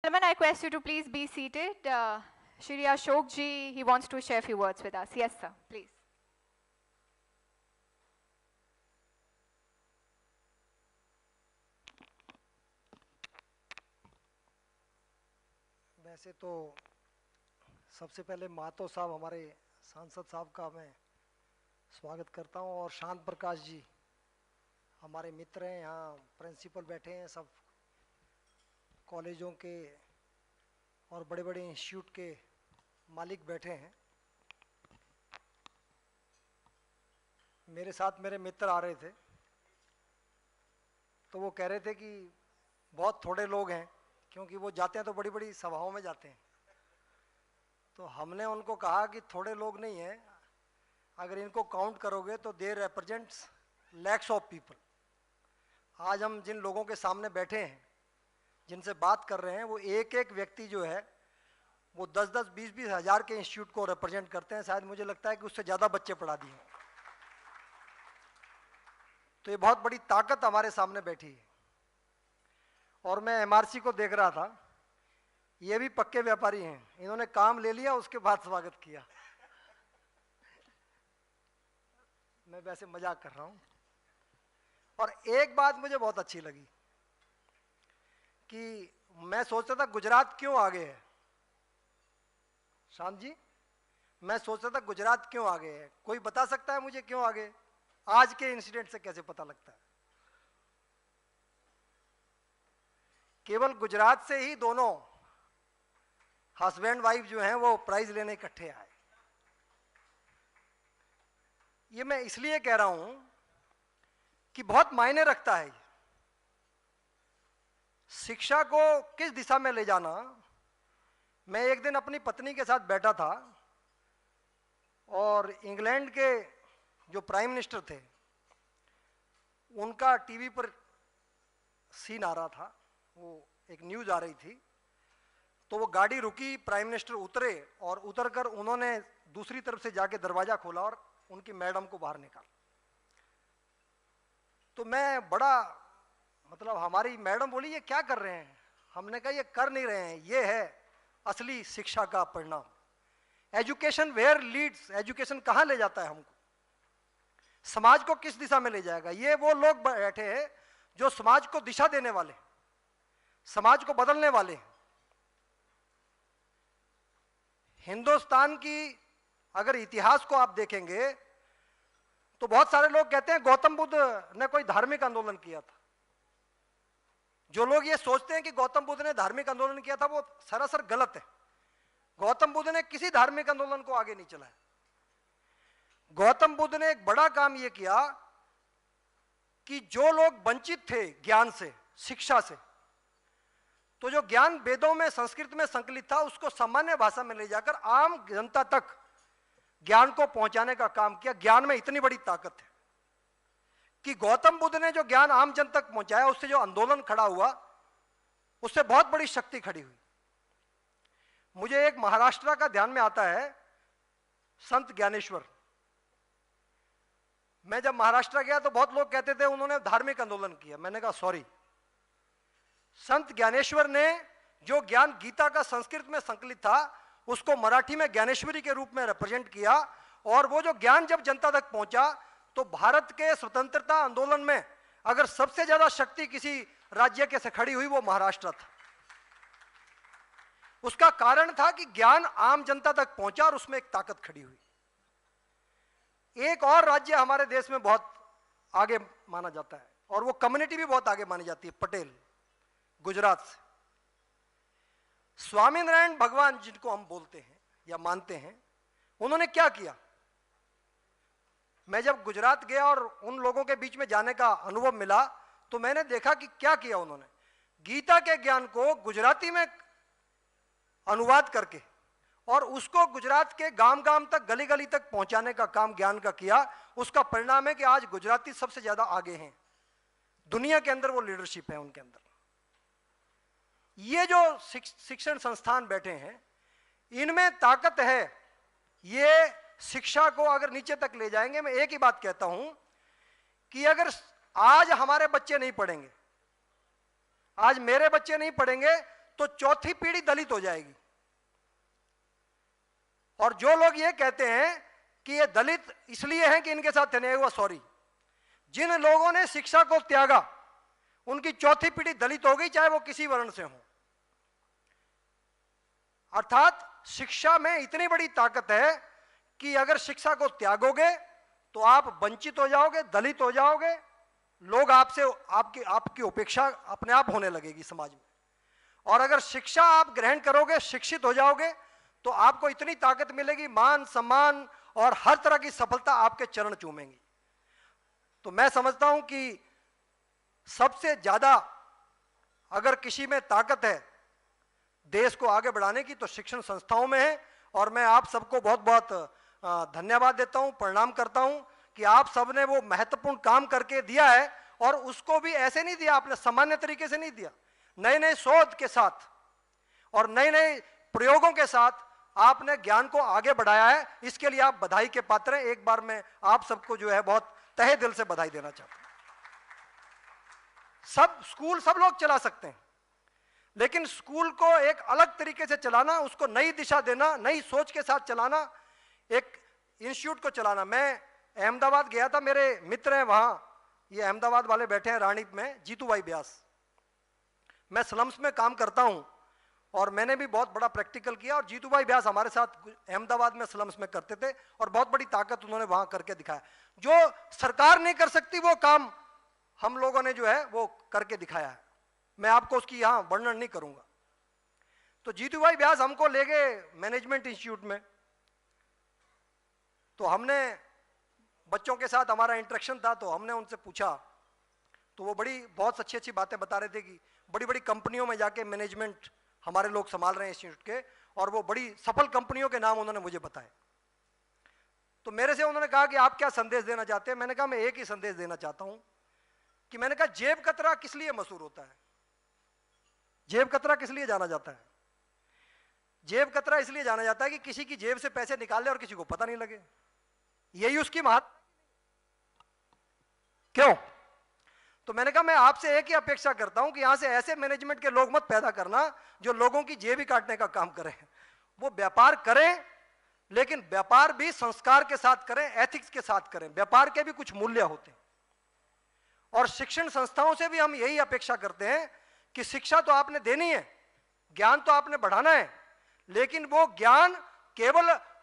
Gentlemen, I request you to please be seated. Shri Ashok ji, he wants to share a few words with us. Yes, sir, please. वैसे तो सबसे पहले मातो साहब हमारे सांसद साहब का मैं स्वागत करता हूं, और शांत प्रकाश जी हमारे मित्र हैं, यहाँ प्रिंसिपल बैठे हैं, सब कॉलेजों के और बड़े बड़े इंस्टीट्यूट के मालिक बैठे हैं। मेरे साथ मेरे मित्र आ रहे थे तो वो कह रहे थे कि बहुत थोड़े लोग हैं, क्योंकि वो जाते हैं तो बड़ी बड़ी सभाओं में जाते हैं। तो हमने उनको कहा कि थोड़े लोग नहीं हैं, अगर इनको काउंट करोगे तो दे रिप्रेजेंट्स लैक्स ऑफ पीपल। आज हम जिन लोगों के सामने बैठे हैं, जिनसे बात कर रहे हैं, वो एक एक व्यक्ति जो है वो 10-10, 20-20 हज़ार के इंस्टीट्यूट को रिप्रेजेंट करते हैं। शायद मुझे लगता है कि उससे ज़्यादा बच्चे पढ़ा दिए। तो ये बहुत बड़ी ताकत हमारे सामने बैठी है। और मैं एमआरसी को देख रहा था, ये भी पक्के व्यापारी हैं, इन्होंने काम ले लिया, उसके बाद स्वागत किया। मैं वैसे मजाक कर रहा हूं। और एक बात मुझे बहुत अच्छी लगी कि मैं सोचता था गुजरात क्यों आगे है। शांत जी, मैं सोचता था गुजरात क्यों आगे है। कोई बता सकता है मुझे क्यों आगे? आज के इंसिडेंट से कैसे पता लगता है? केवल गुजरात से ही दोनों हस्बैंड वाइफ जो हैं वो प्राइज लेने इकट्ठे आए। ये मैं इसलिए कह रहा हूं कि बहुत मायने रखता है शिक्षा को किस दिशा में ले जाना। मैं एक दिन अपनी पत्नी के साथ बैठा था और इंग्लैंड के जो प्राइम मिनिस्टर थे उनका टीवी पर सीन आ रहा था, वो एक न्यूज आ रही थी। तो वो गाड़ी रुकी, प्राइम मिनिस्टर उतरे और उतरकर उन्होंने दूसरी तरफ से जाके दरवाजा खोला और उनकी मैडम को बाहर निकाला। तो मैं बड़ा मतलब, हमारी मैडम बोली ये क्या कर रहे हैं? हमने कहा ये कर नहीं रहे हैं, ये है असली शिक्षा का परिणाम। एजुकेशन वेयर लीड्स, एजुकेशन कहाँ ले जाता है हमको, समाज को किस दिशा में ले जाएगा। ये वो लोग बैठे हैं जो समाज को दिशा देने वाले, समाज को बदलने वाले हैं। हिंदुस्तान की अगर इतिहास को आप देखेंगे तो बहुत सारे लोग कहते हैं गौतम बुद्ध ने कोई धार्मिक आंदोलन किया था। जो लोग ये सोचते हैं कि गौतम बुद्ध ने धार्मिक आंदोलन किया था वो सरासर गलत है। गौतम बुद्ध ने किसी धार्मिक आंदोलन को आगे नहीं चलाया। गौतम बुद्ध ने एक बड़ा काम ये किया कि जो लोग वंचित थे ज्ञान से, शिक्षा से, तो जो ज्ञान वेदों में संस्कृत में संकलित था उसको सामान्य भाषा में ले जाकर आम जनता तक ज्ञान को पहुंचाने का काम किया। ज्ञान में इतनी बड़ी ताकत है कि गौतम बुद्ध ने जो ज्ञान आम जन तक पहुंचाया, उससे जो आंदोलन खड़ा हुआ उससे बहुत बड़ी शक्ति खड़ी हुई। मुझे एक महाराष्ट्र का ध्यान में आता है, संत ज्ञानेश्वर। मैं जब महाराष्ट्र गया तो बहुत लोग कहते थे उन्होंने धार्मिक आंदोलन किया। मैंने कहा सॉरी, संत ज्ञानेश्वर ने जो ज्ञान गीता का संस्कृत में संकलित था उसको मराठी में ज्ञानेश्वरी के रूप में रिप्रेजेंट किया, और वो जो ज्ञान जब जनता तक पहुंचा तो भारत के स्वतंत्रता आंदोलन में अगर सबसे ज्यादा शक्ति किसी राज्य के से खड़ी हुई वो महाराष्ट्र था। उसका कारण था कि ज्ञान आम जनता तक पहुंचा और उसमें एक ताकत खड़ी हुई। एक और राज्य हमारे देश में बहुत आगे माना जाता है और वो कम्युनिटी भी बहुत आगे मानी जाती है, पटेल, गुजरात से। स्वामीनारायण भगवान जिनको हम बोलते हैं या मानते हैं, उन्होंने क्या किया? मैं जब गुजरात गया और उन लोगों के बीच में जाने का अनुभव मिला तो मैंने देखा कि क्या किया उन्होंने। गीता के ज्ञान को गुजराती में अनुवाद करके और उसको गुजरात के गांव गांव तक, गली गली तक पहुंचाने का काम ज्ञान का किया। उसका परिणाम है कि आज गुजराती सबसे ज्यादा आगे हैं दुनिया के अंदर, वो लीडरशिप है उनके अंदर। ये जो शिक्षण संस्थान बैठे हैं इनमें ताकत है। ये शिक्षा को अगर नीचे तक ले जाएंगे, मैं एक ही बात कहता हूं कि अगर आज हमारे बच्चे नहीं पढ़ेंगे, आज मेरे बच्चे नहीं पढ़ेंगे, तो चौथी पीढ़ी दलित हो जाएगी। और जो लोग ये कहते हैं कि ये दलित इसलिए हैं कि इनके साथ अन्याय हुआ, सॉरी, जिन लोगों ने शिक्षा को त्यागा उनकी चौथी पीढ़ी दलित हो गई, चाहे वो किसी वर्ण से हो। अर्थात शिक्षा में इतनी बड़ी ताकत है कि अगर शिक्षा को त्यागोगे तो आप वंचित हो जाओगे, दलित हो जाओगे, लोग आपसे आपकी उपेक्षा अपने आप होने लगेगी समाज में। और अगर शिक्षा आप ग्रहण करोगे, शिक्षित हो जाओगे, तो आपको इतनी ताकत मिलेगी, मान सम्मान और हर तरह की सफलता आपके चरण चूमेंगी। तो मैं समझता हूं कि सबसे ज्यादा अगर किसी में ताकत है देश को आगे बढ़ाने की तो शिक्षण संस्थाओं में है। और मैं आप सबको बहुत बहुत धन्यवाद देता हूं, प्रणाम करता हूं कि आप सबने वो महत्वपूर्ण काम करके दिया है। और उसको भी ऐसे नहीं दिया आपने, सामान्य तरीके से नहीं दिया, नए नए शोध के साथ और नए नए प्रयोगों के साथ आपने ज्ञान को आगे बढ़ाया है। इसके लिए आप बधाई के पात्र हैं। एक बार मैं आप सबको जो है बहुत तहे दिल से बधाई देना चाहता हूं। सब स्कूल सब लोग चला सकते हैं, लेकिन स्कूल को एक अलग तरीके से चलाना, उसको नई दिशा देना, नई सोच के साथ चलाना, एक इंस्टीट्यूट को चलाना। मैं अहमदाबाद गया था, मेरे मित्र हैं वहां, ये अहमदाबाद वाले बैठे हैं रानीप में, जीतू भाई व्यास। मैं स्लम्स में काम करता हूं और मैंने भी बहुत बड़ा प्रैक्टिकल किया और जीतू भाई व्यास हमारे साथ अहमदाबाद में स्लम्स में करते थे और बहुत बड़ी ताकत उन्होंने वहां करके दिखाया। जो सरकार नहीं कर सकती वो काम हम लोगों ने जो है वो करके दिखाया है। मैं आपको उसकी यहां वर्णन नहीं करूंगा। तो जीतू भाई व्यास हमको ले गए मैनेजमेंट इंस्टीट्यूट में, तो हमने बच्चों के साथ हमारा इंटरेक्शन था, तो हमने उनसे पूछा, तो वो बहुत अच्छी अच्छी बातें बता रहे थे कि बड़ी बड़ी कंपनियों में जाके मैनेजमेंट हमारे लोग संभाल रहे हैं इंस्टीट्यूट के, और वो बड़ी सफल कंपनियों के नाम उन्होंने मुझे बताए। तो मेरे से उन्होंने कहा कि आप क्या संदेश देना चाहते हैं। मैंने कहा मैं एक ही संदेश देना चाहता हूं कि मैंने कहा जेब कतरा किस लिए मशहूर होता है, जेब कतरा किस लिए जाना जाता है? जेब कतरा इसलिए जाना जाता है कि किसी की जेब से पैसे निकाल ले और किसी को पता नहीं लगे, यही उसकी महत्व। क्यों? तो मैंने कहा मैं आपसे एक ही अपेक्षा करता हूं कि यहां से ऐसे मैनेजमेंट के लोग मत पैदा करना जो लोगों की जेब ही काटने का काम करें। वो व्यापार करें, लेकिन व्यापार भी संस्कार के साथ करें, एथिक्स के साथ करें। व्यापार के भी कुछ मूल्य होते हैं। और शिक्षण संस्थाओं से भी हम यही अपेक्षा करते हैं कि शिक्षा तो आपने देनी है, ज्ञान तो आपने बढ़ाना है, लेकिन वो ज्ञान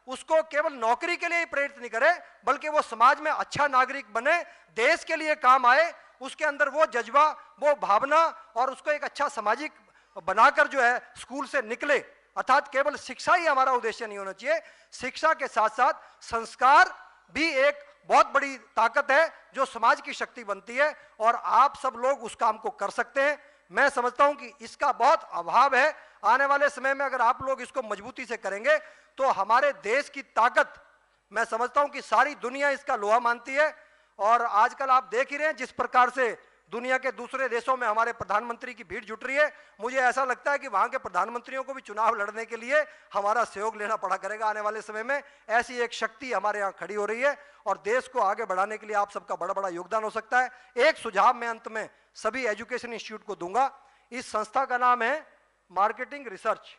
उसको केवल नौकरी के लिए ही प्रेरित नहीं करे, बल्कि वो समाज में अच्छा नागरिक बने, देश के लिए काम आए, उसके अंदर वो जज्बा, वो भावना, और उसको एक अच्छा सामाजिक बनाकर जो है स्कूल से निकले। अर्थात केवल शिक्षा ही हमारा उद्देश्य नहीं होना चाहिए, शिक्षा के साथ साथ संस्कार भी एक बहुत बड़ी ताकत है जो समाज की शक्ति बनती है, और आप सब लोग उस काम को कर सकते हैं। मैं समझता हूं कि इसका बहुत अभाव है। आने वाले समय में अगर आप लोग इसको मजबूती से करेंगे तो हमारे देश की ताकत, मैं समझता हूं कि सारी दुनिया इसका लोहा मानती है। और आजकल आप देख ही रहे हैं जिस प्रकार से दुनिया के दूसरे देशों में हमारे प्रधानमंत्री की भीड़ जुट रही है। मुझे ऐसा लगता है कि वहां के प्रधानमंत्रियों को भी चुनाव लड़ने के लिए हमारा सहयोग लेना पड़ा करेगा आने वाले समय में। ऐसी एक शक्ति हमारे यहाँ खड़ी हो रही है और देश को आगे बढ़ाने के लिए आप सबका बड़ा बड़ा योगदान हो सकता है। एक सुझाव मैं अंत में सभी एजुकेशन इंस्टीट्यूट को दूंगा। इस संस्था का नाम है marketing research,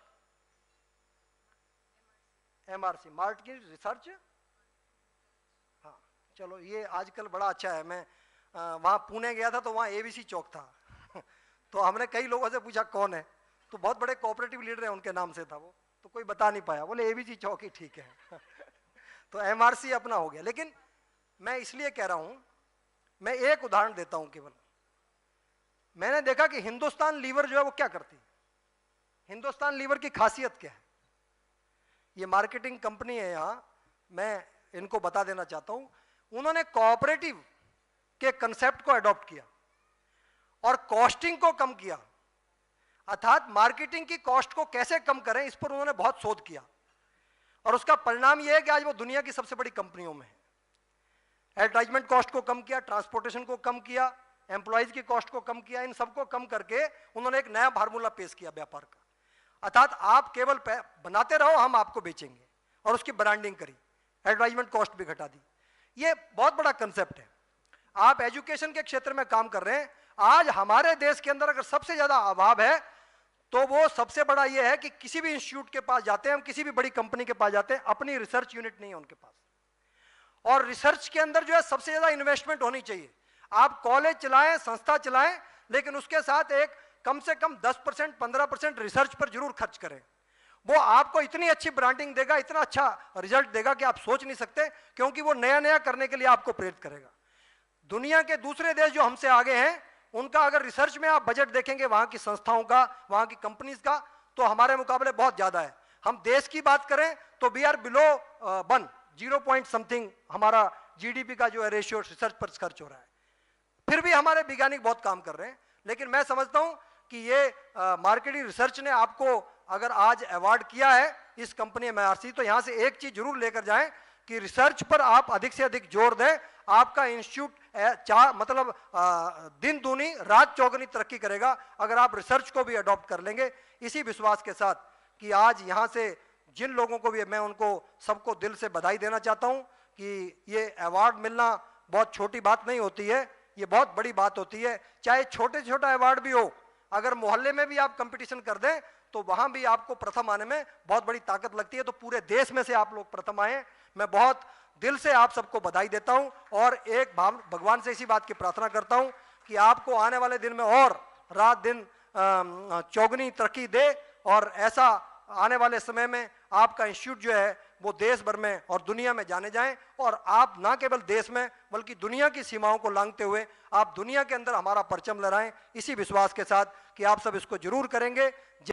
MRC, marketing research. हाँ चलो, ये आजकल बड़ा अच्छा है। मैं वहां पुणे गया था तो वहां ABC चौक था तो हमने कई लोगों से पूछा कौन है, तो बहुत बड़े कोऑपरेटिव लीडर हैं उनके नाम से था वो, तो कोई बता नहीं पाया, बोले ABC चौक ही ठीक है तो MRC अपना हो गया। लेकिन मैं इसलिए कह रहा हूं, मैं एक उदाहरण देता हूं केवल। मैंने देखा कि हिंदुस्तान लीवर जो है वो क्या करती है। हिंदुस्तान लीवर की खासियत क्या है? ये मार्केटिंग कंपनी है यहां, मैं इनको बता देना चाहता हूं। उन्होंने कोऑपरेटिव के कंसेप्ट को अडॉप्ट किया और कॉस्टिंग को कम किया। अर्थात मार्केटिंग की कॉस्ट को कैसे कम करें, इस पर उन्होंने बहुत शोध किया, और उसका परिणाम यह है कि आज वो दुनिया की सबसे बड़ी कंपनियों में है। एडवर्टाइजमेंट कॉस्ट को कम किया, ट्रांसपोर्टेशन को कम किया, एम्प्लॉयज की कॉस्ट को कम किया। इन सबको कम करके उन्होंने एक नया फार्मूला पेश किया व्यापार का। अर्थात आप केवल बनाते रहो, हम आपको बेचेंगे, और उसकी ब्रांडिंग करी, एडवर्टाइजमेंट कॉस्ट भी घटा दी। ये बहुत बड़ा कंसेप्ट है। आप एजुकेशन के क्षेत्र में काम कर रहे हैं। आज हमारे देश के अंदर अगर सबसे ज्यादा अभाव है तो वो सबसे बड़ा ये है कि किसी भी इंस्टीट्यूट के पास जाते हैं, हम किसी भी बड़ी कंपनी के पास जाते हैं, अपनी रिसर्च यूनिट नहीं है उनके पास। और रिसर्च के अंदर जो है सबसे ज्यादा इन्वेस्टमेंट होनी चाहिए। आप कॉलेज चलाएं, संस्था चलाएं, लेकिन उसके साथ एक कम से कम 10% 15% रिसर्च पर जरूर खर्च करें। वो आपको इतनी अच्छी ब्रांडिंग देगा, इतना अच्छा रिजल्ट देगा कि आप सोच नहीं सकते, क्योंकि वो नया नया करने के लिए आपको प्रेरित करेगा। दुनिया के दूसरे देश जो हमसे आगे हैं, उनका अगर रिसर्च में आप बजट देखेंगे, वहां की संस्थाओं का, वहां की कंपनीज का, तो हमारे मुकाबले बहुत ज्यादा है। हम देश की बात करें तो we are below 1, 0 point something हमारा जीडीपी का जो है रेशियो रिसर्च पर खर्च हो रहा है। फिर भी हमारे वैज्ञानिक बहुत काम कर रहे हैं। लेकिन मैं समझता हूं कि ये मार्केटिंग रिसर्च ने आपको अगर आज अवार्ड किया है इस कंपनी MIRC, तो यहां से एक चीज जरूर लेकर जाएं कि रिसर्च पर आप अधिक से अधिक जोर दें। आपका इंस्टीट्यूट मतलब दिन दूनी रात चौगुनी तरक्की करेगा अगर आप रिसर्च को भी अडॉप्ट कर लेंगे। इसी विश्वास के साथ कि आज यहां से जिन लोगों को भी मैं उनको सबको दिल से बधाई देना चाहता हूं कि ये अवार्ड मिलना बहुत छोटी बात नहीं होती है, ये बहुत बड़ी बात होती है। चाहे छोटे छोटा अवार्ड भी हो, अगर मोहल्ले में भी आप कंपटीशन कर दें तो वहां भी आपको प्रथम आने में बहुत बड़ी ताकत लगती है। तो पूरे देश में से आप लोग प्रथम आए, मैं बहुत दिल से आप सबको बधाई देता हूं और एक भगवान से इसी बात की प्रार्थना करता हूं कि आपको आने वाले दिन में और रात दिन चौगुनी तरक्की दे और ऐसा आने वाले समय में आपका इंस्टीट्यूट जो है वो देश भर में और दुनिया में जाने जाएं और आप ना केवल देश में बल्कि दुनिया की सीमाओं को लांघते हुए आप दुनिया के अंदर हमारा परचम लहराएं। इसी विश्वास के साथ कि आप सब इसको जरूर करेंगे।